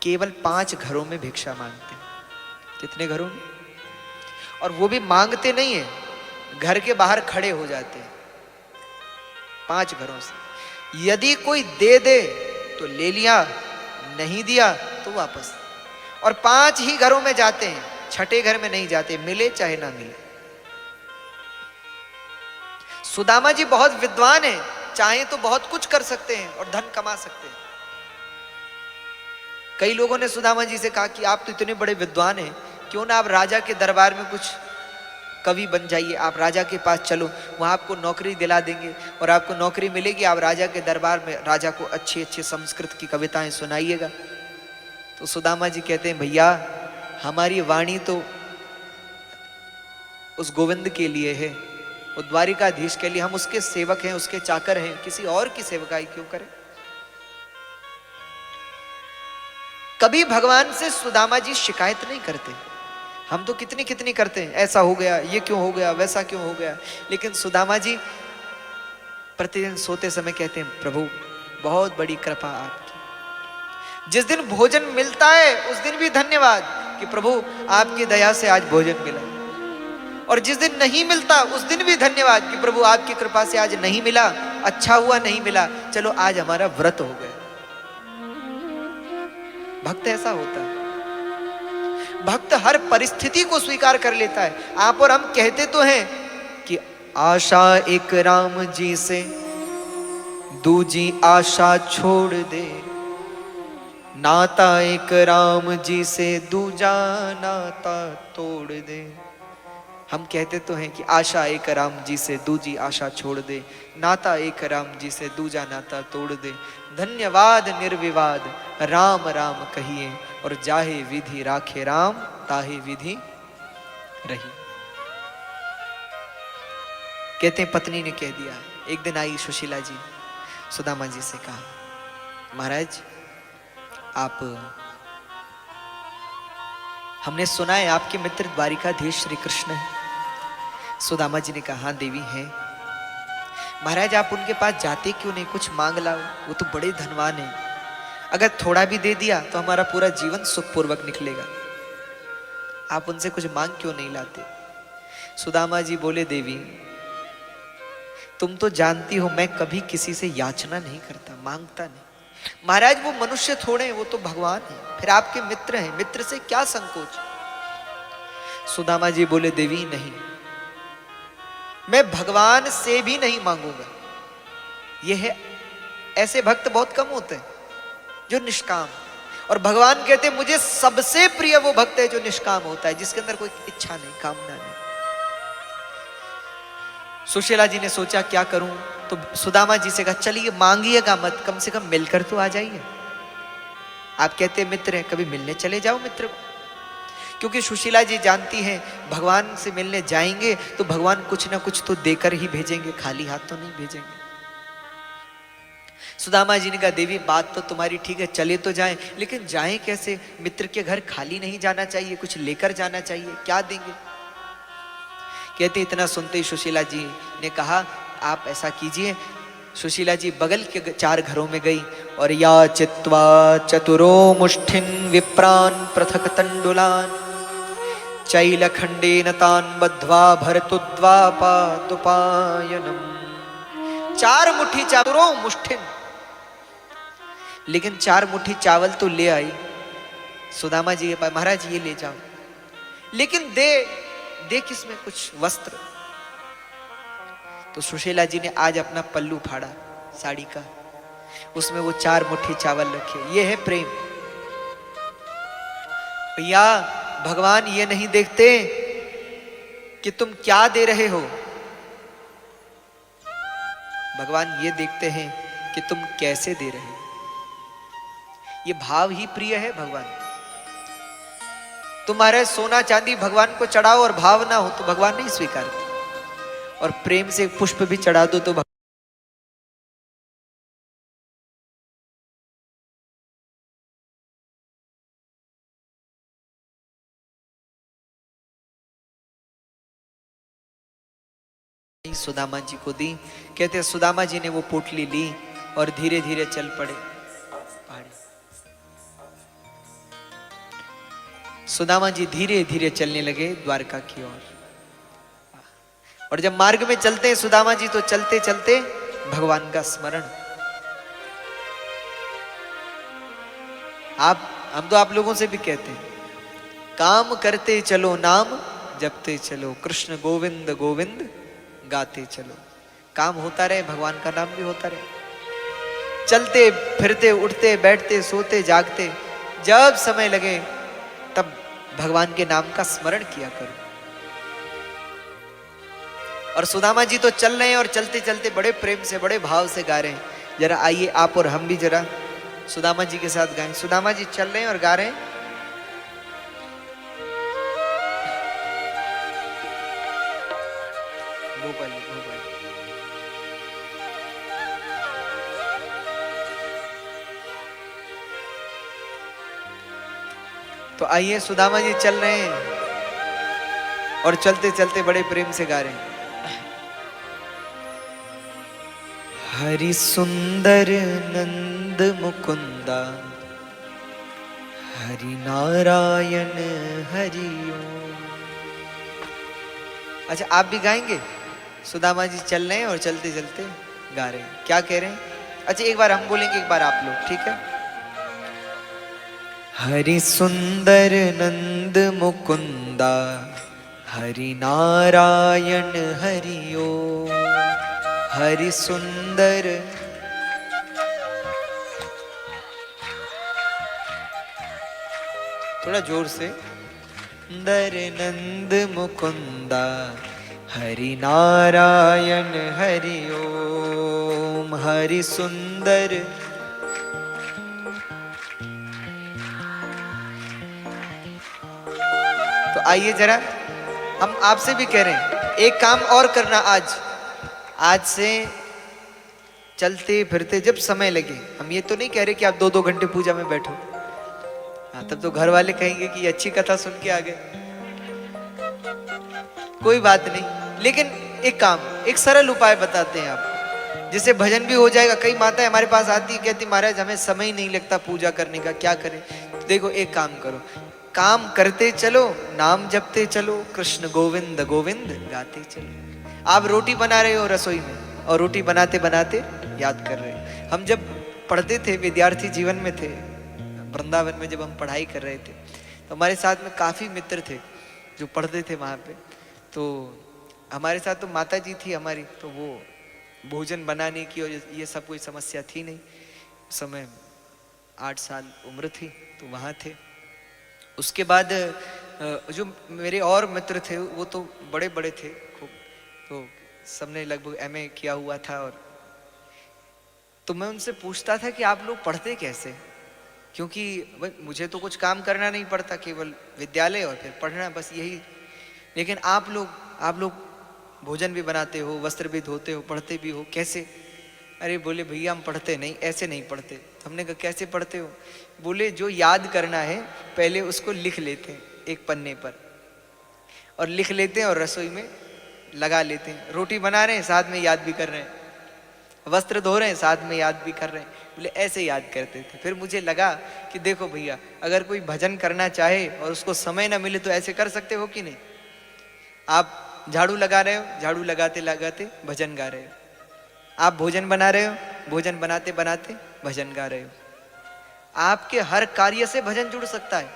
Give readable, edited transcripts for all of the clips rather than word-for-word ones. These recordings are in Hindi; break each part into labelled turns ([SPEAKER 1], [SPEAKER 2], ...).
[SPEAKER 1] केवल 5 घरों में भिक्षा मांगते हैं। कितने घरों में? और वो भी मांगते नहीं है, घर के बाहर खड़े हो जाते हैं 5 घरों से। यदि कोई दे दे तो ले लिया, नहीं दिया तो वापस। और 5 ही घरों में जाते हैं, छठे घर में नहीं जाते, मिले चाहे ना मिले। सुदामा जी बहुत विद्वान हैं, चाहे तो बहुत कुछ कर सकते हैं और धन कमा सकते हैं। कई लोगों ने सुदामा जी से कहा कि आप तो इतने बड़े विद्वान हैं, क्यों ना आप राजा के दरबार में कुछ कवि बन जाइए, आप राजा के पास चलो, वहां आपको नौकरी दिला देंगे और आपको नौकरी मिलेगी, आप राजा के दरबार में राजा को अच्छी अच्छी संस्कृत की कविताएं सुनाइएगा। तो सुदामा जी कहते हैं, भैया हमारी वाणी तो उस गोविंद के लिए है, वो द्वारिकाधीश के लिए, हम उसके सेवक हैं, उसके चाकर हैं, किसी और की सेवकाई क्यों करें। कभी भगवान से सुदामा जी शिकायत नहीं करते। हम तो कितनी कितनी करते हैं, ऐसा हो गया, ये क्यों हो गया, वैसा क्यों हो गया। लेकिन सुदामा जी प्रतिदिन सोते समय कहते हैं, प्रभु बहुत बड़ी कृपा आपकी। जिस दिन भोजन मिलता है उस दिन भी धन्यवाद कि प्रभु आपकी दया से आज भोजन मिला, और जिस दिन नहीं मिलता उस दिन भी धन्यवाद कि प्रभु आपकी कृपा से आज नहीं मिला, अच्छा हुआ नहीं मिला, चलो आज हमारा व्रत हो गया। भक्त ऐसा होता है, भक्त हर परिस्थिति को स्वीकार कर लेता है। आप और हम कहते तो हैं कि आशा एक राम जी से दूजी आशा छोड़ दे, नाता एक राम जी से दूजा नाता तोड़ दे। हम कहते तो हैं कि आशा एक राम जी से दूजी आशा छोड़ दे, नाता एक राम जी से दूजा नाता तोड़ दे। धन्यवाद निर्विवाद राम राम कहिए, और जाहे विधि राखे राम ताहे विधि रही। कहते हैं पत्नी ने कह दिया। एक दिन आई सुशीला जी, सुदामा जी से कहा, महाराज आप, हमने सुना है आपके मित्र द्वारिकाधीश श्री कृष्ण है। सुदामा जी ने कहा, हाँ देवी हैं। महाराज आप उनके पास जाते क्यों नहीं, कुछ मांग लाओ, वो तो बड़े धनवान हैं, अगर थोड़ा भी दे दिया तो हमारा पूरा जीवन सुखपूर्वक निकलेगा, आप उनसे कुछ मांग क्यों नहीं लाते। सुदामा जी बोले, देवी तुम तो जानती हो मैं कभी किसी से याचना नहीं करता, मांगता नहीं। महाराज वो मनुष्य थोड़े हैं, वो तो भगवान है, फिर आपके मित्र हैं, मित्र से क्या संकोच। सुदामा जी बोले, देवी नहीं, मैं भगवान से भी नहीं मांगूंगा। यह है, ऐसे भक्त बहुत कम होते हैं जो निष्काम, और भगवान कहते हैं मुझे सबसे प्रिय वो भक्त है जो निष्काम होता है, जिसके अंदर कोई इच्छा नहीं, कामना नहीं। सुशीला जी ने सोचा क्या करूं, तो सुदामा जी से कहा, चलिए मांगिएगा मत, कम से कम मिलकर तो आ जाइए। आप कहते हैं मित्र हैं, कभी मिलने चले जाओ मित्र को, क्योंकि सुशीला जी जानती हैं भगवान से मिलने जाएंगे तो भगवान कुछ ना कुछ तो देकर ही भेजेंगे, खाली हाथ तो नहीं भेजेंगे। सुदामा जी ने कहा, देवी बात तो तुम्हारी ठीक है, चले तो जाएं, लेकिन जाएं कैसे, मित्र के घर खाली नहीं जाना चाहिए, कुछ लेकर जाना चाहिए, क्या देंगे। कहते इतना सुनते ही सुशीला जी ने कहा, आप ऐसा कीजिए। सुशीला जी बगल के 4 घरों में गई, और या चित्वा चतुरो मुष्ठिन विप्रान पृथक तंडुलान चैलखंडेन तान बद्ध्वा भरतुद्वापादुपायनम। 4 मुट्ठी चतुरो मुष्ठिन, लेकिन 4 मुट्ठी चावल तो ले आई सुदामा जी के पास, महाराज ये ले जाओ, लेकिन दे किसमें, कुछ वस्त्र। तो सुशीला जी ने आज अपना पल्लू फाड़ा साड़ी का, उसमें वो 4 मुट्ठी चावल रखे। ये है प्रेम। भैया भगवान ये नहीं देखते कि तुम क्या दे रहे हो, भगवान ये देखते हैं कि तुम कैसे दे रहे हो। ये भाव ही प्रिय है भगवान। तुम्हारे सोना चांदी भगवान को चढ़ाओ और भाव ना हो तो भगवान नहीं स्वीकार करते, और प्रेम से पुष्प भी चढ़ा दो तो सुदामा जी को दी। कहते सुदामा जी ने वो पोटली ली और धीरे धीरे चल पड़े पहाड़ी। सुदामा जी धीरे धीरे चलने लगे द्वारका की ओर। और जब मार्ग में चलते हैं सुदामा जी तो चलते चलते भगवान का स्मरण। हम तो आप लोगों से भी कहते हैं, काम करते चलो नाम जपते चलो, कृष्ण गोविंद गोविंद गाते चलो। काम होता रहे, भगवान का नाम भी होता रहे। चलते फिरते उठते बैठते सोते जागते जब समय लगे तब भगवान के नाम का स्मरण किया करो। और सुदामा जी तो चल रहे हैं और चलते चलते बड़े प्रेम से बड़े भाव से गा रहे हैं। जरा आइए आप और हम भी जरा सुदामा जी के साथ गाएं। सुदामा जी चल रहे हैं और गा रहे हैं। भोपाली भोपाली। तो आइए सुदामा जी चल रहे हैं और चलते चलते बड़े प्रेम से गा रहे हैं। हरि सुंदर नंद मुकुंदा हरि नारायण हरि ओम। अच्छा आप भी गाएंगे? सुदामा जी चल रहे हैं और चलते चलते गा रहे हैं। क्या कह रहे हैं? अच्छा एक बार हम बोलेंगे, एक बार आप लोग, ठीक है? हरि सुंदर नंद मुकुंदा हरि नारायण हरि ओम। हरि सुंदर थोड़ा जोर से। सुंदर नंद मुकुंदा हरि नारायण हरि ओम। हरि सुंदर तो आइए जरा हम आपसे भी कह रहे हैं, एक काम और करना आज से चलते फिरते जब समय लगे। हम ये तो नहीं कह रहे कि आप 2-2 घंटे पूजा में बैठो, हाँ तब तो घर वाले कहेंगे कि अच्छी कथा सुन के आ गए। कोई बात नहीं, लेकिन एक काम, एक सरल उपाय बताते हैं आपको, जिससे भजन भी हो जाएगा। कई माताएं हमारे पास आती कहती महाराज हमें समय ही नहीं लगता पूजा करने का, क्या करें? तो देखो एक काम करो, काम करते चलो नाम जपते चलो, कृष्ण गोविंद गोविंद गाते चलो। आप रोटी बना रहे हो रसोई में और रोटी बनाते बनाते याद कर रहे हो। हम जब पढ़ते थे, विद्यार्थी जीवन में थे, वृंदावन में जब हम पढ़ाई कर रहे थे तो हमारे साथ में काफ़ी मित्र थे जो पढ़ते थे वहाँ पे। तो हमारे साथ तो माता जी थी हमारी, तो वो भोजन बनाने की और ये सब कोई समस्या थी नहीं। उस समय 8 साल उम्र थी तो वहाँ थे। उसके बाद जो मेरे और मित्र थे वो तो बड़े बड़े थे खूब, तो सबने लगभग MA किया हुआ था। और तो मैं उनसे पूछता था कि आप लोग पढ़ते कैसे, क्योंकि मुझे तो कुछ काम करना नहीं पड़ता, केवल विद्यालय और फिर पढ़ना, बस यही। लेकिन आप लोग भोजन भी बनाते हो, वस्त्र भी धोते हो, पढ़ते भी हो, कैसे? अरे बोले भैया हम पढ़ते नहीं, ऐसे नहीं पढ़ते। तो हमने कहा कैसे पढ़ते हो? बोले जो याद करना है पहले उसको लिख लेते हैं एक पन्ने पर और लिख लेते हैं और रसोई में लगा लेते हैं। रोटी बना रहे हैं साथ में याद भी कर रहे हैं, वस्त्र धो रहे हैं साथ में याद भी कर रहे हैं। बोले ऐसे याद करते थे। फिर मुझे लगा कि देखो भैया, अगर कोई भजन करना चाहे और उसको समय ना मिले तो ऐसे कर सकते हो कि नहीं? आप झाड़ू लगा रहे हो, झाड़ू लगाते लगाते भजन गा रहे हो। आप भोजन बना रहे हो, भोजन बनाते बनाते भजन गा रहे हो। आपके हर कार्य से भजन जुड़ सकता है।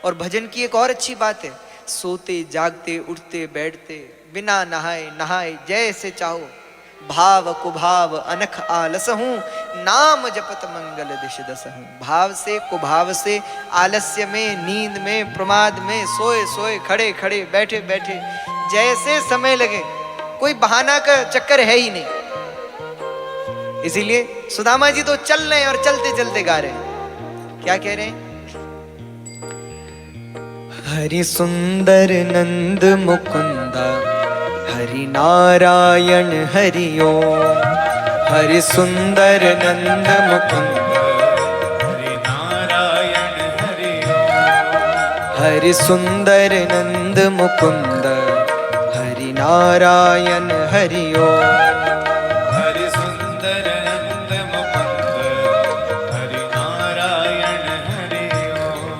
[SPEAKER 1] और भजन की एक और अच्छी बात है, सोते जागते उठते बैठते बिना नहाए नहाए जैसे चाहो, भाव कुभाव अनख आलस हूँ, नाम जपत मंगल दिश दस हूँ। भाव से कुभाव से, आलस्य में, नींद में, प्रमाद में, सोए सोए, खड़े खड़े, बैठे बैठे, जैसे समय लगे, कोई बहाना का चक्कर है ही नहीं। इसीलिए सुदामा जी तो चल रहे हैं और चलते चलते गा रहे हैं। क्या कह रहे हैं? हरि सुंदर नंद मुकुंदा हरि नारायण हरि ओम। हरि सुंदर नंद मुकुंदा
[SPEAKER 2] हरि नारायण हरि ओम।
[SPEAKER 1] हरि सुंदर नंद मुकुंदा हरि नारायण हरि ओम।
[SPEAKER 2] हरि सुंदर नंद मुकुंद हरि नारायण हरि ओम।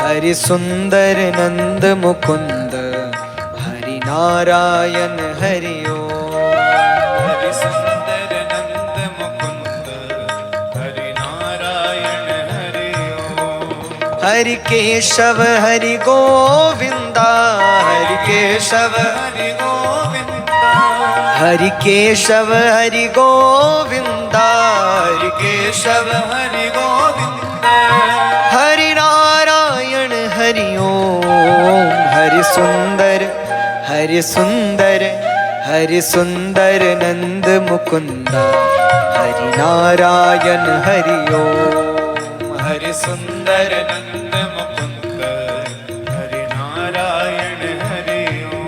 [SPEAKER 1] हरि सुंदर नंद मुकुंद हरि नारायण हरि ओम।
[SPEAKER 2] हरि सुंदर नंद मुकुंद हरि नारायण हरि ओम।
[SPEAKER 1] हरि केशव हरि गोविंदा हरि केशव
[SPEAKER 2] हरि गोविंदा
[SPEAKER 1] हरि केशव हरि गोविंदा हरि केशव
[SPEAKER 2] हरि गोविंदा
[SPEAKER 1] हरि नारायण हरि ओम। हरि सुंदर हरि सुंदर हरि सुंदर नंद मुकुंदा हरि नारायण हरि ओम। हरि सुंदर
[SPEAKER 2] नंद मुकुंद हरि नारायण हरि ओम।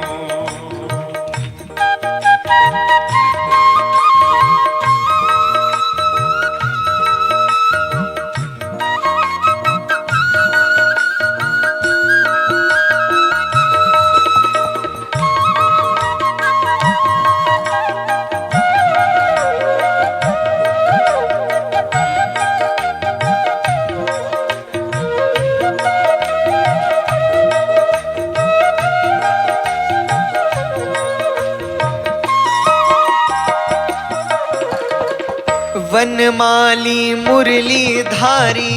[SPEAKER 1] वनमाली मुरली धारी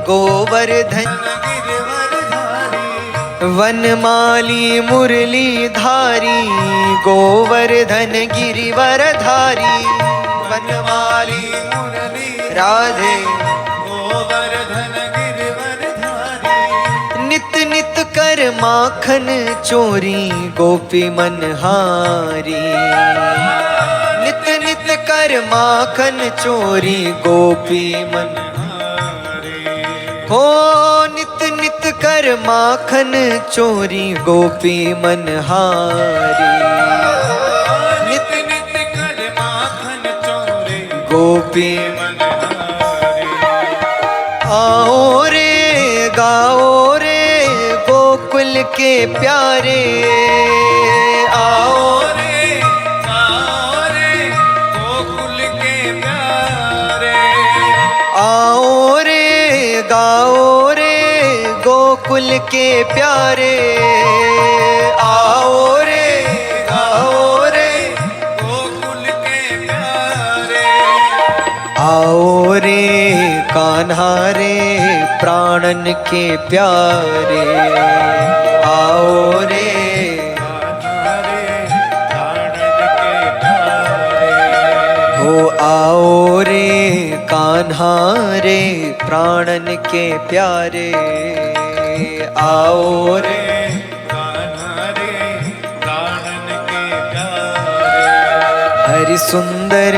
[SPEAKER 1] गोवर्धन
[SPEAKER 2] गिरिवरधारी
[SPEAKER 1] वनमाली मुरली धारी गोवर्धन गिरिवरधारी वनमाली
[SPEAKER 2] मुरली
[SPEAKER 1] राधे
[SPEAKER 2] गोवर्धन गिरिवरधारी
[SPEAKER 1] नित नित कर माखन चोरी गोपी मनहारी नित नित कर माखन चोरी गोपी मन हो नित नित कर माखन चोरी गोपी मनहारी
[SPEAKER 2] नित नित कर माखन चोरे
[SPEAKER 1] गोपी
[SPEAKER 2] मनहारी
[SPEAKER 1] आओ रे गाओ रे गोकुल के प्यारे आओ
[SPEAKER 2] रे गोकुल के प्यारे
[SPEAKER 1] आओ रे गाओ रे गोकुल के प्यारे आओ रे गाओ रे
[SPEAKER 2] गोकुल के प्यारे
[SPEAKER 1] आओ रे कान्हा रे प्राणन के प्यारे आओ रे
[SPEAKER 2] हमारे प्राणन के प्यारे
[SPEAKER 1] हो आओ रे कान्हा रे प्राणन के प्यारे आओ रे
[SPEAKER 2] हमारे प्राणन के प्यारे
[SPEAKER 1] हरि सुंदर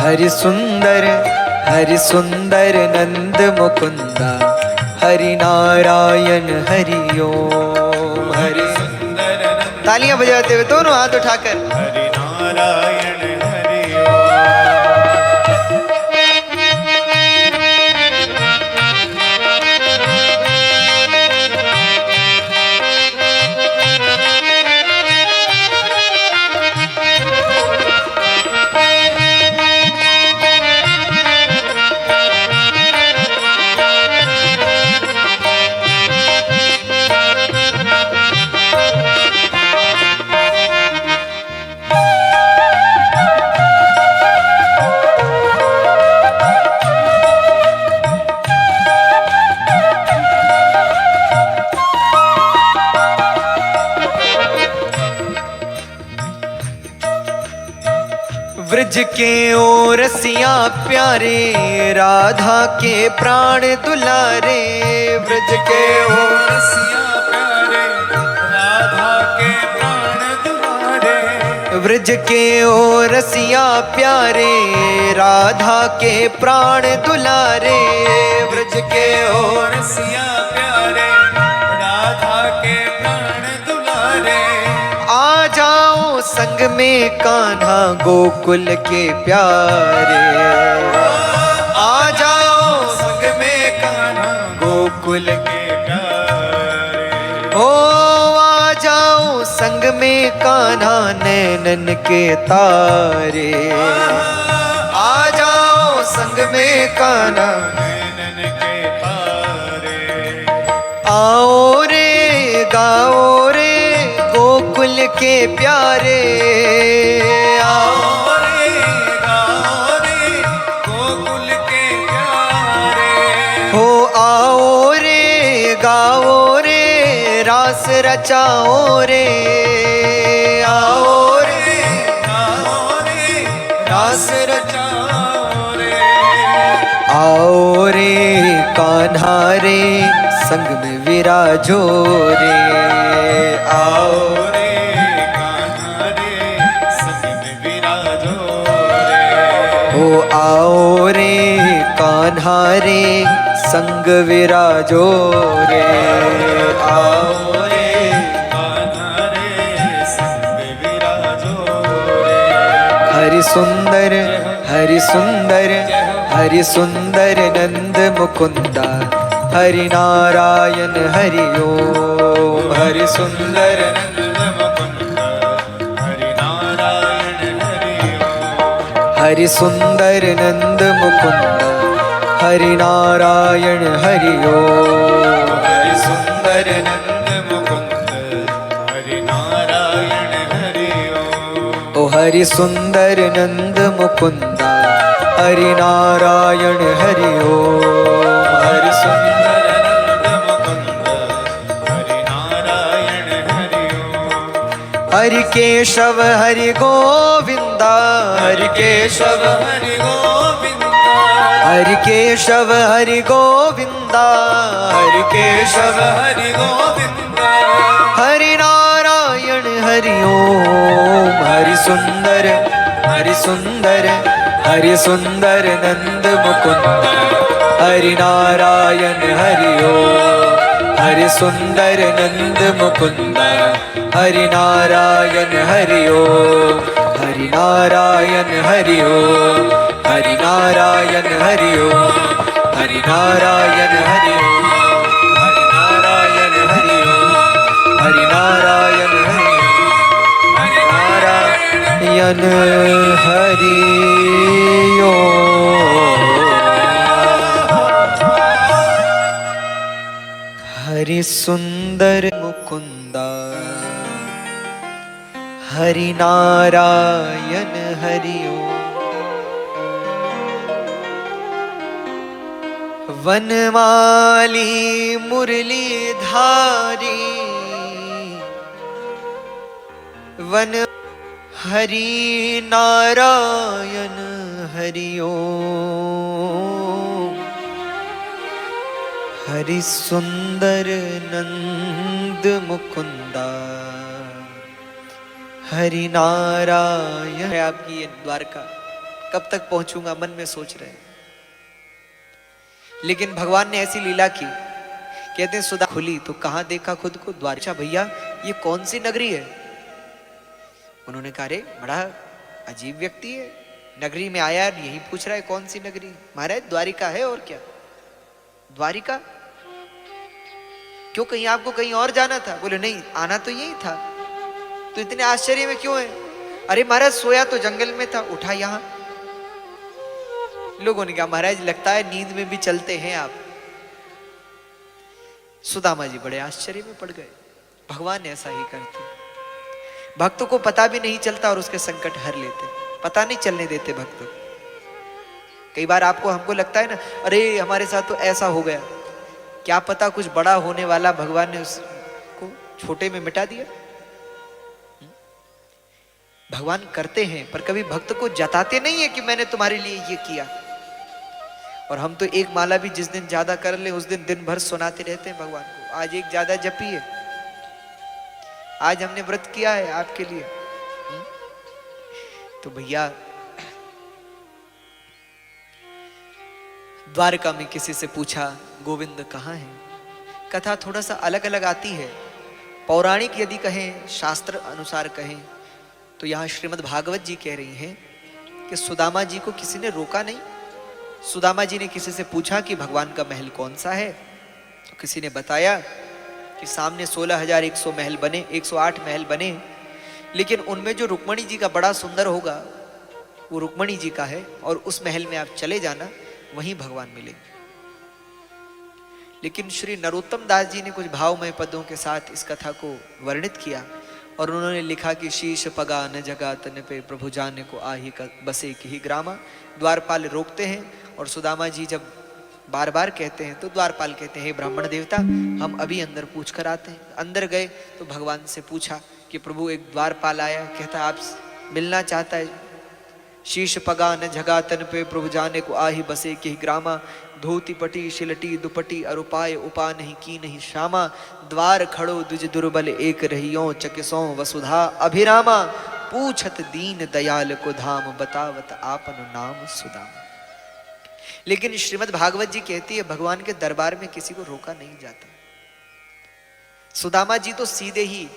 [SPEAKER 1] हरि सुंदर हरि सुंदर नंद मुकुंदा हरि नारायण हरि ओम। हरि
[SPEAKER 2] सुंदर नंद
[SPEAKER 1] तालियां बजाते हुए दोनों हाथ उठाकर
[SPEAKER 2] हरि नारायण हरि ओम।
[SPEAKER 1] ब्रज के ओ रसिया प्यारे राधा के प्राण दुलारे ब्रज के ओ
[SPEAKER 2] रसिया प्यारे राधा के प्राण दुलारे
[SPEAKER 1] ब्रज के ओ रसिया प्यारे राधा के प्राण दुलारे ब्रज के ओ
[SPEAKER 2] रसिया प्यारे राधा के प्राण दुलारे
[SPEAKER 1] आ जाओ संग में कान्हा गोकुल के प्यारे आ जाओ संग में कान्हा गोकुल के
[SPEAKER 2] प्यारे
[SPEAKER 1] ओ आ जाओ संग में कान्हा नैनन के तारे आ जाओ संग में कान्हा
[SPEAKER 2] नैनन के तारे
[SPEAKER 1] आओ गाओ रे गोकुल के प्यारे,
[SPEAKER 2] आओ रे गाओ रे गोकुल के प्यारे,
[SPEAKER 1] हो आओ रे गाओ रे रास रचाओ रे, आओ रे
[SPEAKER 2] गाओ रे
[SPEAKER 1] रास
[SPEAKER 2] रचाओ रे,
[SPEAKER 1] आओ रे कान्हा रे संग में विराजो रे, आओ
[SPEAKER 2] आओ रे कान्हा रे संग में विराजो रे,
[SPEAKER 1] हो आओ रे कान्हा रे संग विराजो रे, आओ रे
[SPEAKER 2] कान्हा रे संग में विराजो रे,
[SPEAKER 1] हरि सुंदर हरि सुंदर हरि सुंदर नंद मुकुंदा, हरि नारायण हरि ओम, हरि सुंदर
[SPEAKER 2] नंद मुकुंद हरि नारायण हरि ओम,
[SPEAKER 1] हरि सुंदर नंद मुकुंदा, हरि नारायण हरि ओम,
[SPEAKER 2] हरि सुंदर नंद मुकुंद हरि नारायण हरि ओम,
[SPEAKER 1] ओ हरि सुंदर नंद मुकुंदा, हरि नारायण हरि ओम, हरि सुंदर
[SPEAKER 2] नंद मुकुंद हरि नारायण हरि ओम,
[SPEAKER 1] हरि केशव हरि गोविंदा, हरि केशव
[SPEAKER 2] हरि गोविंद
[SPEAKER 1] हरि केशव हरि गोविंदा, हरि केशव
[SPEAKER 2] हरि गोविंद
[SPEAKER 1] हरि नारायण हरि ओम, हरि सुंदर हरि सुंदर हरि सुंदर नंद मुकुंद, हरि नारायण हरि ओम, हरि सुंदर नंद मुकुंद, हरि नारायण हरि ओम, हरि नारायण हरि ओम, हरि नारायण हरि ओम, हरि नारायण हरि ओम, हरि नारायण हरि ओम, हरि नारायण हरि ओम, हरि नारायण हरि ओम, हरि सुंदर मुकुंदा, हरि नारायण हरि ओम, वनमाली मुरली धारी, वन हरि नारायण हरि ओम, हरि सुंदर नंद मुकुंदा, हरि नारायण। है आपकी ये द्वारका, कब तक पहुंचूंगा मन में सोच रहे हैं। लेकिन भगवान ने ऐसी लीला की, कहते हैं सुधा खुली तो कहां देखा खुद को, द्वारका। भैया ये कौन सी नगरी है? उन्होंने कहा, रे बड़ा अजीब व्यक्ति है, नगरी में आया यही पूछ रहा है कौन सी नगरी। महाराज द्वारिका है, और क्या द्वारिका, क्यों कहीं आपको कहीं और जाना था? बोले नहीं, आना तो यही था। तो इतने आश्चर्य में क्यों है? अरे महाराज सोया तो जंगल में था, उठा यहां। लोगों ने कहा, महाराज लगता है नींद में भी चलते हैं आप। सुदामा जी बड़े आश्चर्य में पड़ गए। भगवान ऐसा ही करते, भक्तों को पता भी नहीं चलता और उसके संकट हर लेते, पता नहीं चलने देते भक्तों। कई बार आपको हमको लगता है ना, अरे हमारे साथ तो ऐसा हो गया, क्या पता कुछ बड़ा होने वाला भगवान ने उसको छोटे में मिटा दिया। भगवान करते हैं, पर कभी भक्त को जताते नहीं है कि मैंने तुम्हारे लिए ये किया। और हम तो एक माला भी जिस दिन ज्यादा कर ले उस दिन दिन भर सुनाते रहते हैं भगवान को, आज एक ज्यादा जपिए, आज हमने व्रत किया है आपके लिए। तो भैया द्वारका में किसी से पूछा गोविंद कहाँ है? कथा थोड़ा सा अलग अलग आती है। पौराणिक यदि कहें, शास्त्र अनुसार कहें, तो यहाँ श्रीमद् भागवत जी कह रही हैं कि सुदामा जी को किसी ने रोका नहीं। सुदामा जी ने किसी से पूछा कि भगवान का महल कौन सा है, तो किसी ने बताया कि सामने 16,100 महल बने, 108 महल बने, लेकिन उनमें जो रुक्मणी जी का बड़ा सुंदर होगा वो रुक्मणी जी का है, और उस महल में आप चले जाना, वहीं भगवान मिलेंगे। लेकिन श्री नरोत्तम दास जी ने कुछ भावमय पदों के साथ इस कथा को वर्णित किया और उन्होंने लिखा कि शीश पगा न जगा तन पे प्रभु जाने को आही बसे की ग्रामा। द्वारपाल रोकते हैं और सुदामा जी जब बार बार कहते हैं तो द्वारपाल कहते हैं, हे ब्राह्मण देवता, हम अभी अंदर पूछ कर आते हैं। अंदर गए तो भगवान से पूछा कि प्रभु, एक द्वारपाल आया, कहता आप मिलना चाहता है। शीश पगा न जगा तन पे प्रभु जाने को आही बसे की ग्रामा। धोती पटी शिलटी दुपटी अरुपाय उपा नहीं की नहीं श्यामा। द्वार खड़ो द्विज दुर्बल एक रहियो चकिसों वसुधा अभिरामा। पूछत दीन दयाल को धाम बतावत आपन नाम सुदामा। लेकिन श्रीमद् भागवत जी कहती है भगवान के दरबार में किसी को रोका नहीं जाता। सुदामा जी तो सीधे ही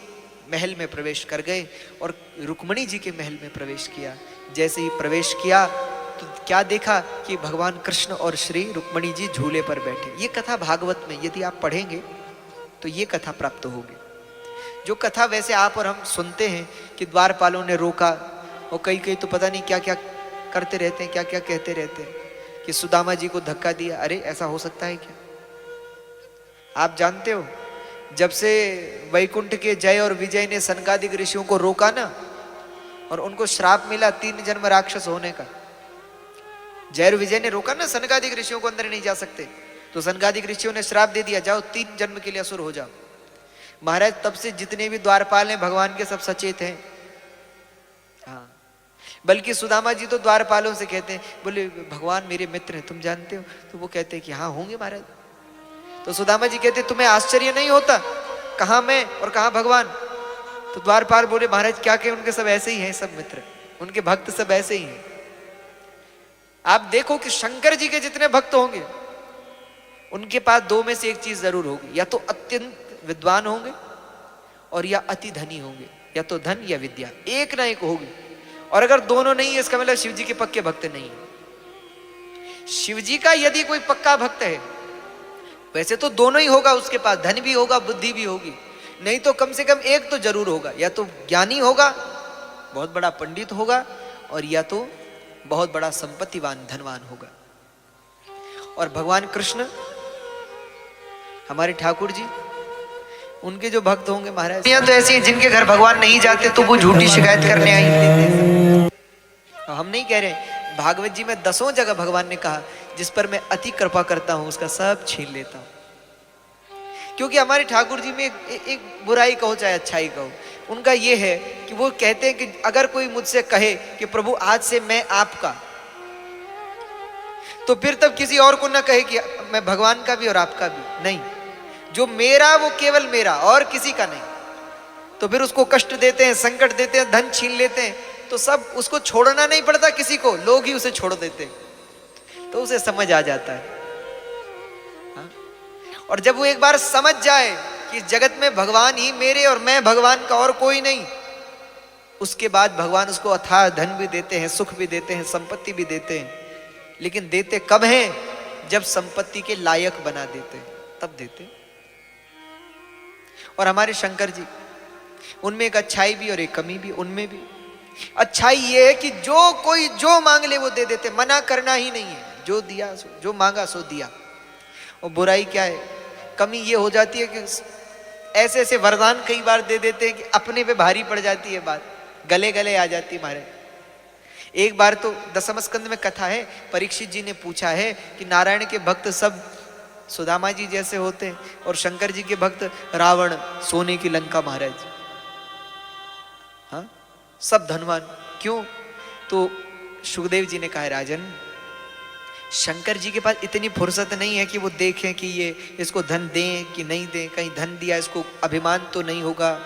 [SPEAKER 1] महल में प्रवेश कर गए और रुक्मणी जी के महल में प्रवेश किया। जैसे ही प्रवेश किया तो क्या देखा कि भगवान कृष्ण और श्री रुक्मणी जी झूले पर बैठे। ये कथा भागवत में यदि आप पढ़ेंगे तो ये कथा प्राप्त होगी। जो कथा वैसे आप और हम सुनते हैं कि द्वारपालों ने रोका और कई कई तो पता नहीं क्या क्या करते रहते हैं, क्या क्या कहते रहते हैं कि सुदामा जी को धक्का दिया। अरे ऐसा हो सकता है क्या? आप जानते हो जब से वैकुंठ के जय और विजय ने सनकादिक ऋषियों को रोका ना और उनको श्राप मिला 3 जन्म राक्षस होने का। जय और विजय ने रोका ना, सनकादिक ऋषियों को अंदर नहीं जा सकते, तो सनकादिक ऋषियों ने श्राप दे दिया, जाओ 3 जन्म के लिए असुर हो जाओ। महाराज तब से जितने भी द्वारपाल हैं भगवान के सब सचेत हैं। हाँ, बल्कि सुदामा जी तो द्वारपालों से कहते हैं, बोले भगवान मेरे मित्र हैं, तुम जानते हो? तो वो कहते हैं कि हाँ होंगे महाराज। तो सुदामा जी कहते तुम्हें आश्चर्य नहीं होता, कहाँ मैं और कहाँ भगवान? तो द्वारपाल बोले महाराज क्या कहें, उनके सब ऐसे ही हैं, सब मित्र, उनके भक्त सब ऐसे ही हैं। आप देखो कि शंकर जी के जितने भक्त होंगे उनके पास 2 में से एक चीज जरूर होगी, या तो अत्यंत विद्वान होंगे और या अति धनी होंगे, या तो धन या विद्या, एक ना एक होगी। और अगर दोनों नहीं है इसका मतलब शिव जी के पक्के भक्त नहीं है। शिव जी का यदि कोई पक्का भक्त है, वैसे तो दोनों ही होगा, उसके पास धन भी होगा बुद्धि भी होगी, नहीं तो कम से कम एक तो जरूर होगा, या तो ज्ञानी होगा, बहुत बड़ा पंडित होगा, और या तो बहुत बड़ा संपत्तिवान धनवान होगा। और भगवान कृष्ण हमारे ठाकुर जी, उनके जो भक्त होंगे महाराज, यहाँ तो ऐसे हैं जिनके घर भगवान नहीं जाते तो वो झूठी शिकायत करने आई। हम नहीं कह रहे, भागवत जी में 10 जगह भगवान ने कहा जिस पर मैं अति कृपा करता हूं उसका सब छीन लेता हूं। क्योंकि हमारे ठाकुर जी में एक बुराई कहो चाहे अच्छाई कहो, उनका ये है कि वो कहते हैं कि अगर कोई मुझसे कहे कि प्रभु आज से मैं आपका, तो फिर तब किसी और को ना कहे कि मैं भगवान का भी और आपका भी नहीं, जो मेरा वो केवल मेरा और किसी का नहीं। तो फिर उसको कष्ट देते हैं, संकट देते हैं, धन छीन लेते हैं, तो सब उसको छोड़ना नहीं पड़ता किसी को, लोग ही उसे छोड़ देते हैं, तो उसे समझ आ जाता है। हाँ? और जब वो एक बार समझ जाए कि जगत में भगवान ही मेरे और मैं भगवान का और कोई नहीं, उसके बाद भगवान उसको अथाह धन भी देते हैं, सुख भी देते हैं, संपत्ति भी देते हैं। लेकिन देते कब हैं? जब संपत्ति के लायक बना देते हैं, तब देते। और हमारे शंकर जी, उनमें एक अच्छाई भी और एक कमी भी। उनमें भी अच्छाई ये है कि जो कोई जो मांग ले वो दे देते, मना करना ही नहीं है, जो दिया जो मांगा सो दिया। और बुराई क्या है? कमी ये हो जाती है कि ऐसे ऐसे वरदान कई बार दे देते हैं कि अपने पे भारी पड़ जाती है बात, गले गले आ जाती है महाराज। एक बार तो दसम स्कंद में कथा है, परीक्षित जी ने पूछा है कि नारायण के भक्त सब सुदामा जी जैसे होते हैं और शंकर जी के भक्त रावण, सोने की लंका महाराज, हाँ सब धनवान क्यों? तो सुखदेव जी ने कहा राजन, शंकर जी के पास इतनी फुर्सत नहीं है कि वो देखें कि ये इसको धन दें कि नहीं दें, कहीं धन दिया इसको अभिमान तो नहीं होगा,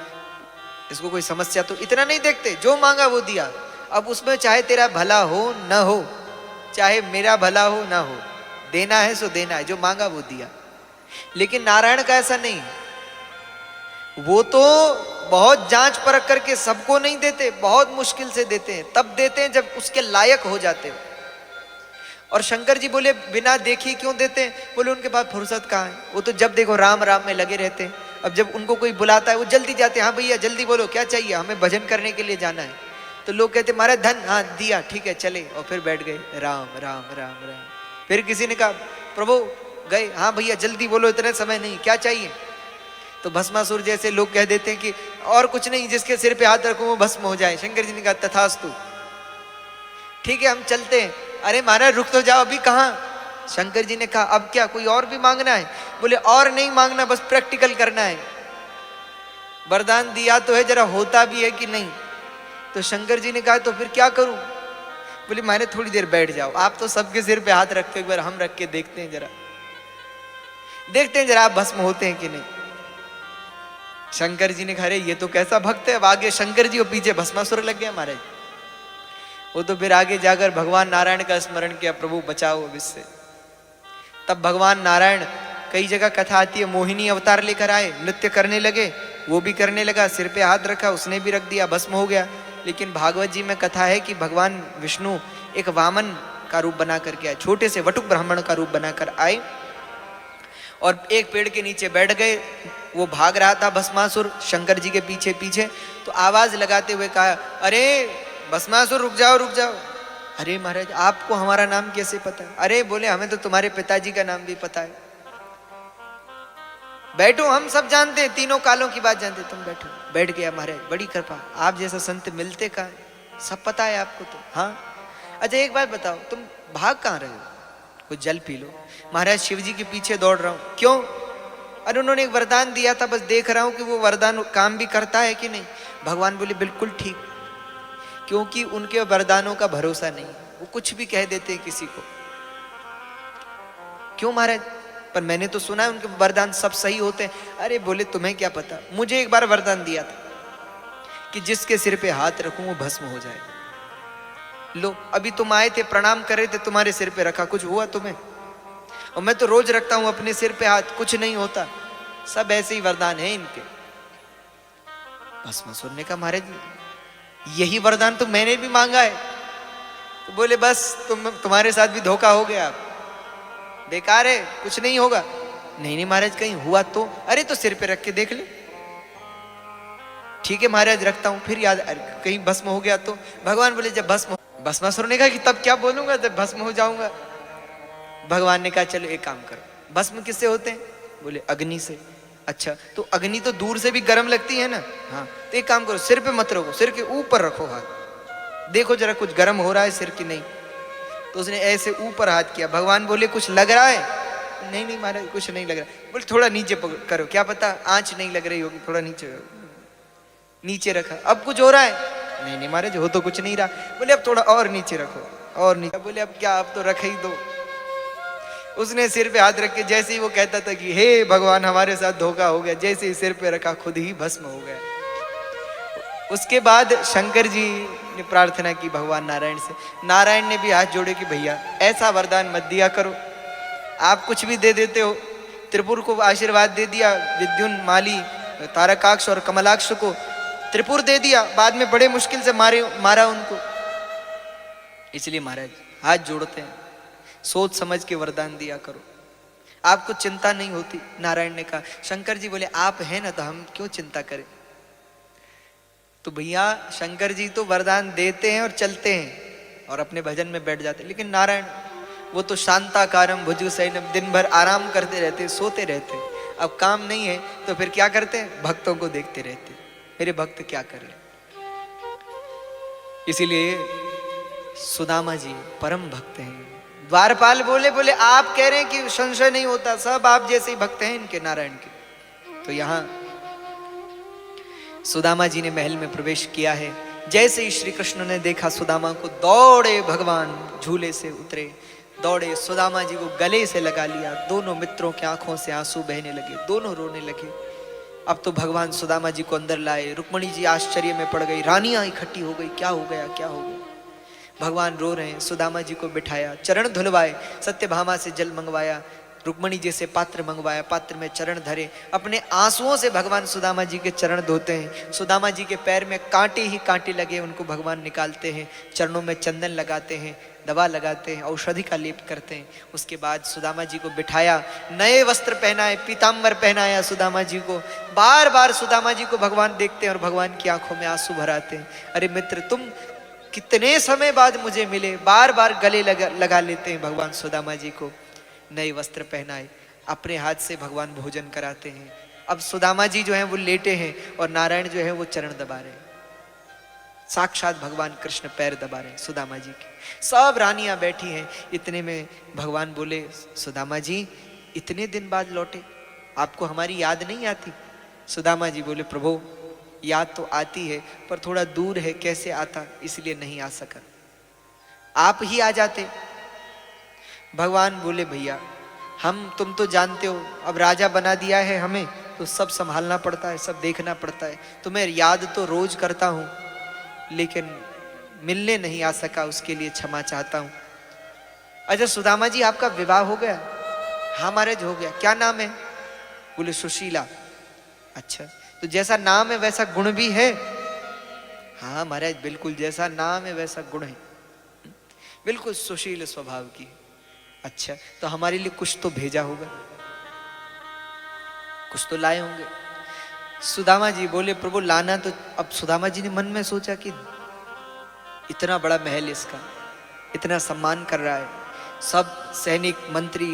[SPEAKER 1] इसको कोई समस्या तो, इतना नहीं देखते, जो मांगा वो दिया। अब उसमें चाहे तेरा भला हो न हो, चाहे मेरा भला हो ना हो, देना है सो देना है, जो मांगा वो दिया। लेकिन नारायण का ऐसा नहीं, वो तो बहुत जांच परख करके सबको नहीं देते, बहुत मुश्किल से देते हैं, तब देते हैं जब उसके लायक हो जाते हैं। और शंकर जी बोले बिना देखी क्यों देते हैं? बोले उनके पास फुर्सत कहाँ है, वो तो जब देखो राम राम में लगे रहते हैं। अब जब उनको कोई बुलाता है वो जल्दी जाते हैं, हाँ भैया जल्दी बोलो क्या चाहिए, हमें भजन करने के लिए जाना है। तो लोग कहते महाराज धन, हाँ दिया ठीक है चले, और फिर बैठ गए राम राम राम राम। फिर किसी ने कहा प्रभु गए, हाँ भैया जल्दी बोलो, इतने समय नहीं, क्या चाहिए? तो भस्मासुर जैसे लोग कह देते हैं कि और कुछ नहीं, जिसके सिर पे हाथ रखो वो भस्म हो जाए। शंकर जी ने कहा तथास्तु, ठीक है हम चलते हैं। अरे महाराज रुक तो जाओ, अभी कहाँ? शंकर जी ने कहा अब क्या, कोई और भी मांगना है? बोले और नहीं मांगना, बस प्रैक्टिकल करना है। वरदान दिया तो है, जरा होता भी है कि नहीं? तो शंकर जी ने कहा तो फिर क्या करूं? बोले माने थोड़ी देर बैठ जाओ, आप तो सबके सिर पे हाथ रखते हो, एक बार हम रख के देखते हैं, जरा देखते हैं जरा आप भस्म होते हैं कि नहीं। शंकर जी ने कहा अरे ये तो कैसा भक्त है। अब आगे शंकर जी और पीछे भस्मासुर लग गया महाराज। वो तो फिर आगे जाकर भगवान नारायण का स्मरण किया, प्रभु बचाओ अब इससे। तब भगवान नारायण, कई जगह कथा आती है, मोहिनी अवतार लेकर आए, नृत्य करने लगे, वो भी करने लगा, सिर पे हाथ रखा, उसने भी रख दिया, भस्म हो गया। लेकिन भागवत जी में कथा है कि भगवान विष्णु एक वामन का रूप बना करके आए, छोटे से वटुक ब्राह्मण का रूप बनाकर आए और एक पेड़ के नीचे बैठ गए। वो भाग रहा था भस्मासुर शंकर जी के पीछे पीछे, तो आवाज लगाते हुए कहा अरे भस्मासुर रुक जाओ रुक जाओ। अरे महाराज आपको हमारा नाम कैसे पता है? अरे बोले हमें तो तुम्हारे पिताजी का नाम भी पता है। बैठो, हम सब जानते हैं, तीनों कालों की बात जानते, तुम बैठो। बैठ गया महाराज, बड़ी कृपा, आप जैसा संत मिलते कहाँ, सब पता है आपको तो। हाँ अच्छा एक बात बताओ, तुम भाग कहाँ रहे हो? कुछ जल पी लो। महाराज शिव जी के पीछे दौड़ रहा हूं। क्यों? अरे उन्होंने एक वरदान दिया था, बस देख रहा हूं कि वो वरदान काम भी करता है कि नहीं। भगवान बोले बिल्कुल ठीक, क्योंकि उनके वरदानों का भरोसा नहीं, वो कुछ भी कह देते हैं किसी को। क्यों महाराज? पर मैंने तो सुना है उनके वरदान सब सही होते हैं। अरे बोले तुम्हें क्या पता, मुझे एक बार वरदान दिया था कि जिसके सिर पे हाथ रखूं वो भस्म हो जाए। लो अभी तुम आए थे, प्रणाम कर रहे थे, तुम्हारे सिर पे रखा, कुछ हुआ तुम्हें? और मैं तो रोज रखता हूं अपने सिर पे हाथ, कुछ नहीं होता। सब ऐसे ही वरदान है इनके। भस्मासुर ने कहा महाराज यही वरदान तो मैंने भी मांगा है। तो बोले बस तुम्हारे साथ भी धोखा हो गया, बेकार है, कुछ नहीं होगा। नहीं नहीं महाराज कहीं हुआ तो? अरे तो सिर पे रख के देख ले। ठीक है महाराज रखता हूं, फिर याद कहीं भस्म हो गया तो? भगवान बोले जब भस्मासुर ने कहा कि तब क्या बोलूंगा जब भस्म हो जाऊंगा। भगवान ने कहा चलो एक काम करो, भस्म किससे होते हैं? बोले अग्नि से। अच्छा तो अग्नि तो दूर से भी गर्म लगती है ना? हाँ तो एक काम करो, सिर पे मत रखो, सिर के ऊपर रखो हाथ, देखो जरा कुछ गर्म हो रहा है सिर की नहीं। तो उसने ऐसे ऊपर हाथ किया। भगवान बोले कुछ लग रहा है? नहीं नहीं महाराज कुछ नहीं लग रहा। बोले थोड़ा नीचे करो, क्या पता आंच नहीं लग रही होगी, थोड़ा नीचे। नीचे रखा, अब कुछ हो रहा है? नहीं नहीं महाराज हो तो कुछ नहीं रहा। बोले अब थोड़ा और नीचे रखो, और नीचे। बोले अब क्या, अब तो रख ही दो। उसने सिर पे हाथ रख के, जैसे ही वो कहता था कि हे भगवान हमारे साथ धोखा हो गया, जैसे ही सिर पे रखा खुद ही भस्म हो गया। उसके बाद शंकर जी ने प्रार्थना की भगवान नारायण से। नारायण ने भी हाथ जोड़े कि भैया ऐसा वरदान मत दिया करो, आप कुछ भी दे देते हो। त्रिपुर को आशीर्वाद दे दिया, विद्युन माली तारकाक्ष और कमलाक्ष को त्रिपुर दे दिया, बाद में बड़े मुश्किल से मारा उनको। इसलिए महाराज हाथ जोड़ते हैं, सोच समझ के वरदान दिया करो, आपको चिंता नहीं होती। नारायण ने कहा। शंकर जी बोले आप हैं ना तो हम क्यों चिंता करें। तो भैया शंकर जी तो वरदान देते हैं और चलते हैं और अपने भजन में बैठ जाते हैं, लेकिन नारायण वो तो शांताकारम भुजगशयनम, दिन भर आराम करते रहते, सोते रहते। अब काम नहीं है तो फिर क्या करते हैं? भक्तों को देखते रहते, मेरे भक्त क्या करें। इसीलिए सुदामा जी परम भक्त हैं। द्वारपाल बोले आप कह रहे हैं कि संशय नहीं होता, सब आप जैसे ही भक्त हैं इनके, नारायण के। तो यहां सुदामा जी ने महल में प्रवेश किया है। जैसे ही श्री कृष्ण ने देखा सुदामा को, दौड़े भगवान, झूले से उतरे, दौड़े सुदामा जी को गले से लगा लिया। दोनों मित्रों की आंखों से आंसू बहने लगे, दोनों रोने लगे। अब तो भगवान सुदामा जी को अंदर लाए। रुक्मणी जी आश्चर्य में पड़ गई, रानियां इकट्ठी हो गई, क्या हो गया क्या हो गया। भगवान रो रहे हैं। सुदामा जी को बिठाया, चरण धुलवाए, सत्यभामा से जल मंगवाया, रुक्मणी जी से पात्र मंगवाया, पात्र में चरण धरे, अपने आंसुओं से भगवान सुदामा जी के चरण धोते हैं। सुदामा जी के पैर में कांटे ही कांटे लगे, उनको भगवान निकालते हैं, चरणों में चंदन लगाते हैं, दवा लगाते हैं, औषधि का लेप करते हैं। उसके बाद सुदामा जी को बिठाया, नए वस्त्र पहनाए, पीताम्बर पहनाया सुदामा जी को। बार बार सुदामा जी को भगवान देखते हैं और भगवान की आंखों में आंसू भर आते हैं। अरे मित्र तुम कितने समय बाद मुझे मिले, बार बार गले लगा लेते हैं भगवान सुदामा जी को। नए वस्त्र पहनाए, अपने हाथ से भगवान भोजन कराते हैं। अब सुदामा जी जो हैं वो लेटे हैं और नारायण जो है वो चरण दबा रहे हैं। साक्षात भगवान कृष्ण पैर दबा रहे हैं सुदामा जी के। सब रानियां बैठी हैं। इतने में भगवान बोले, सुदामा जी इतने दिन बाद लौटे, आपको हमारी याद नहीं आती? सुदामा जी बोले, प्रभु याद तो आती है पर थोड़ा दूर है, कैसे आता, इसलिए नहीं आ सका, आप ही आ जाते। भगवान बोले, भैया तुम तो जानते हो, अब राजा बना दिया है हमें, तो सब संभालना पड़ता है, सब देखना पड़ता है। तो मैं याद तो रोज करता हूं, लेकिन मिलने नहीं आ सका, उसके लिए क्षमा चाहता हूं। अच्छा सुदामा जी आपका विवाह हो गया? हाँ महाराज हो गया। क्या नाम है? बोले सुशीला। अच्छा, तो जैसा नाम है वैसा गुण भी है? हाँ महाराज बिल्कुल, जैसा नाम है वैसा गुण है, बिल्कुल सुशील स्वभाव की। अच्छा, तो हमारे लिए कुछ तो भेजा होगा, कुछ तो लाए होंगे। सुदामा जी बोले, प्रभु लाना तो। अब सुदामा जी ने मन में सोचा कि इतना बड़ा महल इसका, इतना सम्मान कर रहा है, सब सैनिक मंत्री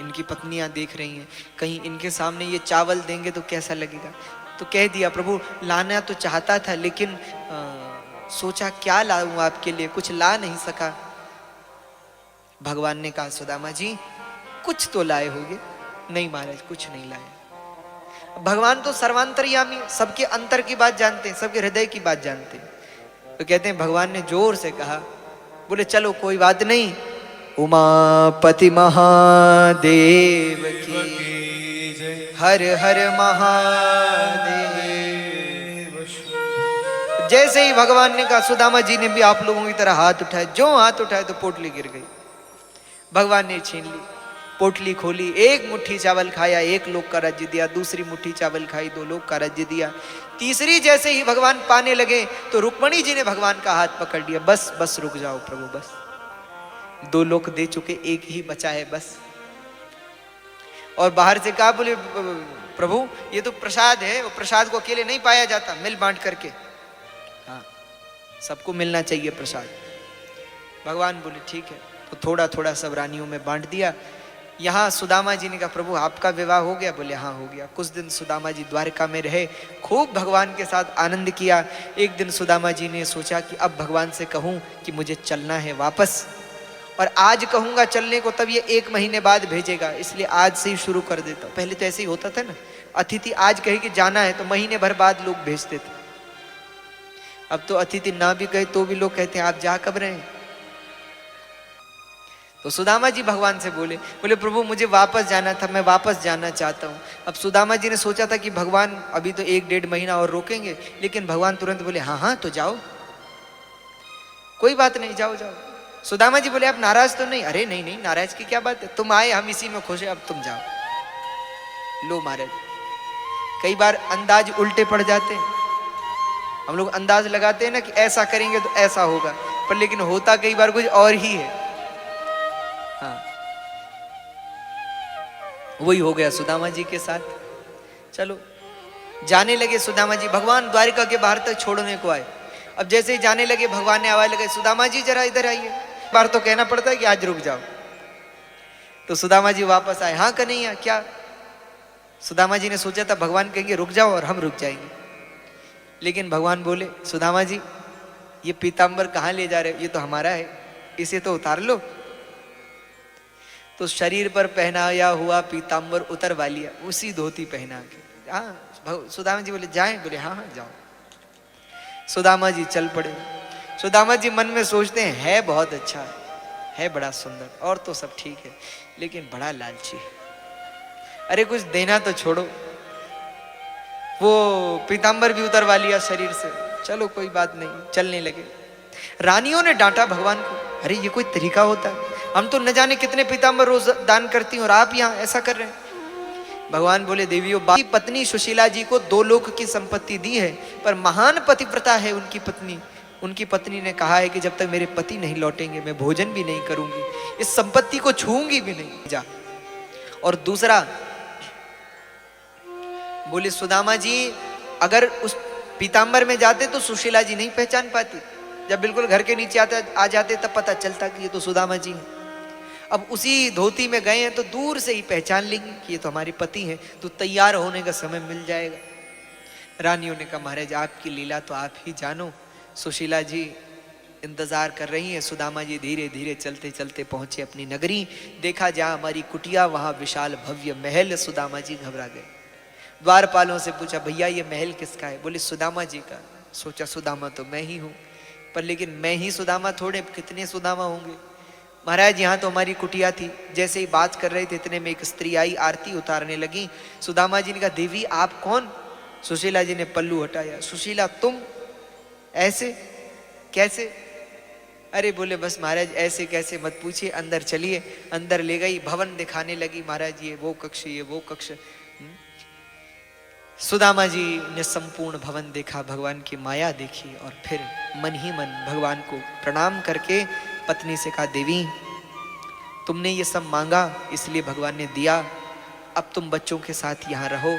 [SPEAKER 1] इनकी पत्नियां देख रही हैं, कहीं इनके सामने ये चावल देंगे तो कैसा लगेगा। तो कह दिया, प्रभु लाना तो चाहता था, लेकिन सोचा क्या लाऊं आपके लिए, कुछ ला नहीं सका। भगवान ने कहा, सुदामा जी कुछ तो लाए होंगे। नहीं महाराज कुछ नहीं लाए। भगवान तो सर्वांतर्यामी, सबके अंतर की बात जानते हैं, सबके हृदय की बात जानते हैं। तो कहते हैं भगवान ने जोर से कहा, बोले चलो कोई बात नहीं, उमापति महादेव की
[SPEAKER 2] जय।
[SPEAKER 1] हर हर महादेव। जैसे ही भगवान ने कहा, सुदामा जी ने भी आप लोगों की तरह हाथ उठाए। जो हाथ उठाए तो पोटली गिर गई। भगवान ने छीन ली, पोटली खोली, एक मुट्ठी चावल खाया, 1 लोक का राज्य दिया। दूसरी मुट्ठी चावल खाई, 2 लोक का राज्य दिया। तीसरी जैसे ही भगवान पाने लगे तो रुक्मणी जी ने भगवान का हाथ पकड़ लिया। बस बस रुक जाओ प्रभु, बस 2 लोक दे चुके, 1 ही बचा है बस। और बाहर से कहा, बोले प्रभु ये तो प्रसाद है, वो प्रसाद को अकेले नहीं पाया जाता, मिल बांट करके, हाँ सबको मिलना चाहिए प्रसाद। भगवान बोले ठीक है, तो थोड़ा थोड़ा सब रानियों में बांट दिया। यहाँ सुदामा जी ने कहा, प्रभु आपका विवाह हो गया? बोले हाँ हो गया। कुछ दिन सुदामा जी द्वारका में रहे, खूब भगवान के साथ आनंद किया। एक दिन सुदामा जी ने सोचा कि अब भगवान से कहूँ कि मुझे चलना है वापस, और आज कहूँगा चलने को तब ये 1 महीने बाद भेजेगा, इसलिए आज से ही शुरू कर देता हूँ। पहले तो ऐसे ही होता था ना, अतिथि आज कहे कि जाना है तो महीने भर बाद लोग भेजते थे। अब तो अतिथि ना भी कहे तो भी लोग कहते हैं आप जा कब रहे हैं। तो सुदामा जी भगवान से बोले, बोले प्रभु मुझे वापस जाना था, मैं वापस जाना चाहता हूँ। अब सुदामा जी ने सोचा था कि भगवान अभी तो 1-1.5 महीना और रोकेंगे, लेकिन भगवान तुरंत बोले हाँ हाँ तो जाओ, कोई बात नहीं, जाओ जाओ। सुदामा जी बोले आप नाराज तो नहीं? अरे नहीं नहीं, नाराज की क्या बात है, तुम आए हम इसी में खुश है, अब तुम जाओ। लो महाराज, कई बार अंदाज उल्टे पड़ जाते हैं। हम लोग अंदाज लगाते हैं ना कि ऐसा करेंगे तो ऐसा होगा, पर लेकिन होता कई बार कुछ और ही है। हाँ वही हो गया सुदामा जी के साथ। चलो जाने लगे सुदामा जी, भगवान द्वारिका के बाहर तक छोड़ने को आए। अब जैसे ही जाने लगे भगवान ने आवाज लगाई, सुदामा जी जरा इधर आइए। बार तो कहना पड़ता है कि आज रुक जाओ। तो सुदामा जी वापस आए। हाँ कन्हैया क्या? सुदामा जी ने सोचा था भगवान कहेंगे रुक जाओ और हम रुक जाएंगे, लेकिन भगवान बोले सुदामा जी ये पीतांबर कहाँ ले जा रहे हो, ये तो हमारा है, इसे तो उतार लो। तो शरीर पर पहनाया हुआ पीतांबर उतरवा लिया, उसी धोती पहना के। हाँ सुदामा जी बोले जाएं? बोले हाँ हाँ जाओ। सुदामा जी चल पड़े। सुदामा जी मन में सोचते हैं है बहुत अच्छा है बड़ा सुंदर, और तो सब ठीक है, लेकिन बड़ा लालची है। अरे कुछ देना तो छोड़ो। वो पीतांबर भी उतरवा लिया शरीर से। चलो कोई बात नहीं, चलने लगे। रानियों ने डांटा भगवान को, अरे ये कोई तरीका होता है? हम तो न जाने कितने पीतांबर रोज दान करती हैं और आप यहाँ ऐसा कर रहे हैं। भगवान बोले देवियों, पत्नी सुशीला जी को 2 लोक की संपत्ति दी है, पर महान पतिव्रता है उनकी पत्नी। उनकी पत्नी ने कहा है कि जब तक मेरे पति नहीं लौटेंगे मैं भोजन भी नहीं करूंगी, इस संपत्ति को छूंगी भी नहीं। जा। और दूसरा बोले सुदामा जी अगर उस पीतांबर में जाते तो सुशीला जी नहीं पहचान पाती, जब बिल्कुल घर के नीचे आ जाते तब पता चलता कि ये तो सुदामा जी हैं। अब उसी धोती में गए हैं तो दूर से ही पहचान लेंगे कि ये तो हमारे पति हैं, तो तैयार होने का समय मिल जाएगा। रानियों ने कहा महाराज आपकी लीला तो आप ही जानो। सुशीला जी इंतजार कर रही हैं। सुदामा जी धीरे धीरे चलते चलते पहुंचे अपनी नगरी। देखा जहां हमारी कुटिया वहां विशाल भव्य महल। सुदामा जी घबरा गए। द्वारपालों से पूछा भैया ये महल किसका है? बोले सुदामा जी का। सोचा सुदामा तो मैं ही हूं, पर लेकिन मैं ही सुदामा थोड़े, कितने सुदामा होंगे। महाराज यहाँ तो हमारी कुटिया थी। जैसे ही बात कर रहे थे इतने में एक स्त्री आई, आरती उतारने लगी। सुदामा जी ने कहा देवी आप कौन? सुशीला जी ने पल्लू हटाया। सुशीला तुम ऐसे कैसे? अरे बोले बस महाराज ऐसे कैसे मत पूछिए, अंदर चलिए। अंदर ले गई, भवन दिखाने लगी। महाराज ये वो कक्ष, ये वो कक्ष। सुदामा जी ने संपूर्ण भवन देखा, भगवान की माया देखी और फिर मन ही मन भगवान को प्रणाम करके पत्नी से कहा देवी तुमने ये सब मांगा इसलिए भगवान ने दिया, अब तुम बच्चों के साथ यहाँ रहो,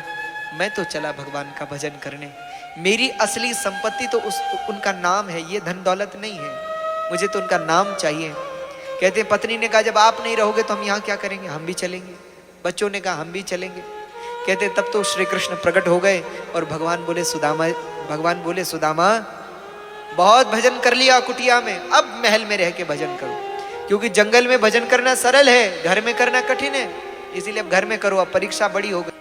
[SPEAKER 1] मैं तो चला भगवान का भजन करने। मेरी असली संपत्ति तो उनका नाम है, ये धन दौलत नहीं है, मुझे तो उनका नाम चाहिए। कहते हैं पत्नी ने कहा जब आप नहीं रहोगे तो हम यहाँ क्या करेंगे, हम भी चलेंगे। बच्चों ने कहा हम भी चलेंगे। कहते तब तो श्री कृष्ण प्रकट हो गए और भगवान बोले सुदामा बहुत भजन कर लिया कुटिया में, अब महल में रह के भजन करो, क्योंकि जंगल में भजन करना सरल है, घर में करना कठिन है, इसीलिए अब घर में करो, अब परीक्षा बड़ी हो गई।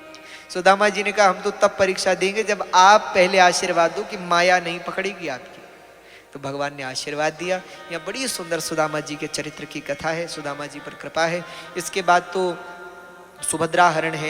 [SPEAKER 1] सुदामा जी ने कहा हम तो तब परीक्षा देंगे जब आप पहले आशीर्वाद दो कि माया नहीं पकड़ेगी आपकी। तो भगवान ने आशीर्वाद दिया। यह बड़ी सुंदर सुदामा जी के चरित्र की कथा है, सुदामा जी पर कृपा है। इसके बाद तो सुभद्रा हरण है।